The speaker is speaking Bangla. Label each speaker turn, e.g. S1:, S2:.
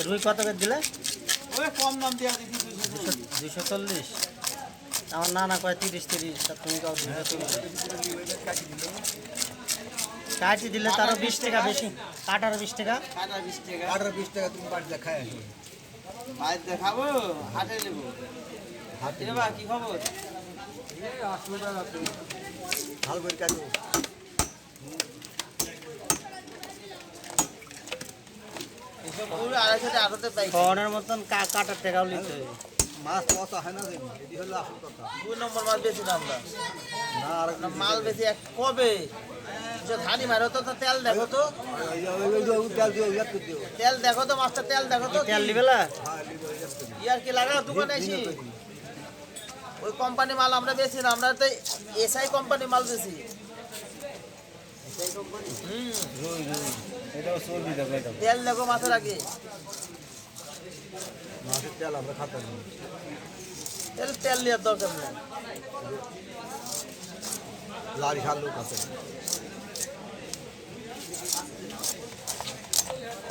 S1: রুই কত করে দিলে?
S2: ওই কম দাম দিয়ে দিছি
S1: 240। আমার নানা কয় 30 তা তুমি কাউ 240 কাটি দিলে তারও 20 টাকা বেশি। কাটারও 20 টাকা।
S2: কাটা 20 টাকা।
S3: 18-20 টাকা তুমি বাড়িতে খাই আসো।
S2: ভাই দেখাবো হাটে নেব। হাটে বা কি খবর?
S3: হাল করে কাটো।
S2: এসব পুরো 250 আড়তে পাই।
S1: খাওয়ানোর মতন কাটার টাকাও নিতে হবে।
S3: মাছ পচা হয় না যে, এটি হলো আসল কথা।
S2: 2 নম্বর মাল বেশি দাম না।
S3: না আর
S2: না মাল বেশি এক কবে? যে ধানি মারো তো তেল দেখো তো।
S3: তেল দিও ইয়াত করে দিও।
S2: তেল দেখো তো মাছটা তেল দেখো তো।
S1: তেল নিবেলা?
S3: হ্যাঁ লিবো ইয়াত করে দিও।
S2: ইয়ার কি লাগা দোকানে এসি? ওই কোম্পানি মাল আমরা বেশি না, আমরা তো এসআই কোম্পানি মাল বেশি।
S3: এটাও চর্বি দেখো এটা।
S2: তেল দেখো মাছের আগে।
S3: মাছের তেল আমরা খাতাম না।
S2: তেল নেওয়ার দরকার নেই।
S3: লারি খাল লোক আছে।